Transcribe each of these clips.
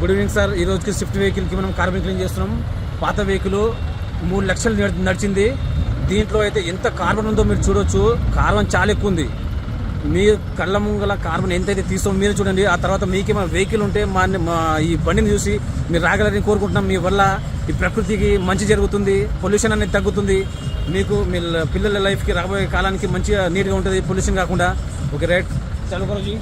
Good evening sir. ఈ రోజుకి Swift వెహికల్కి మనం కార్బన్ క్లీన్ చేస్తున్నాం. పాత వెహికల్ 3 లక్షలు నడిచింది. దీంట్లో అయితే ఎంత కార్బన్ ఉందో మీరు చూడొచ్చు. కార్బన్ చాలా ఎక్కువ ఉంది. మీ కళ్ళ ముంగల కార్బన్ ఎంతైతే తీస్తామో మీరు చూడండి. ఆ తర్వాత మీకేమైనా వెహికల్ ఉంటే మా ఈ బండిని చూసి మీరు రాగలని కోరుకుంటున్నాం. మీ వల్ల ఈ ప్రకృతికి మంచి జరుగుతుంది, పొల్యూషన్ అనేది తగ్గుతుంది. మీకు మీ పిల్లల లైఫ్కి రాబోయే కాలానికి మంచిగా నీట్గా ఉంటుంది, పొల్యూషన్ కాకుండా. ఓకే రైట్, చలో Guruji.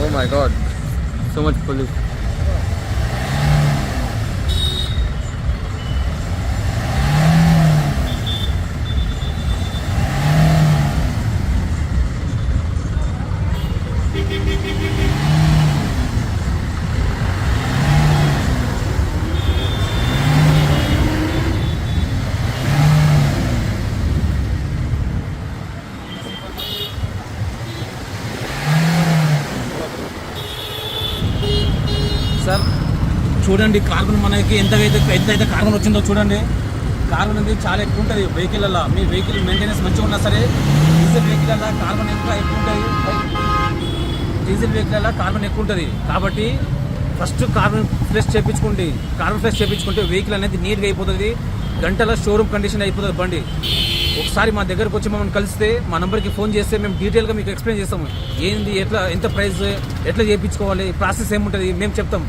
Oh my god, so much pollution. Sir చూడండి, కార్బన్ మనకి ఎంతైతే కార్బన్ వచ్చిందో చూడండి. కార్బన్ అనేది చాలా ఎక్కువ ఉంటుంది వెహికల్లో. మీ వెహికల్ మెయింటెనెన్స్ మంచిగా ఉన్నా సరే డీజిల్ వెహికల్లో కార్బన్ ఎక్కువ ఉంటుంది. డీజిల్ వెహికల్లో కార్బన్ ఎక్కువ ఉంటుంది. కాబట్టి ఫస్ట్ కార్బన్ ఫ్రెష్ చేయించుకోండి. కార్బన్ ఫ్రెష్ చేయించుకుంటే వెహికల్ అనేది నీట్గా అయిపోతుంది. గంటల షోరూమ్ కండిషన్ అయిపోతుంది బండి. ఒకసారి మా దగ్గరకు వచ్చి మమ్మల్ని కలిస్తే మా నెంబర్కి ఫోన్ చేస్తే మేము డీటెయిల్గా మీకు ఎక్స్ప్లెయిన్ చేస్తాము. ఏంది, ఎంత ప్రైస్, ఎట్లా చేయించుకోవాలి, ప్రాసెస్ ఏముంటుంది మేము చెప్తాం.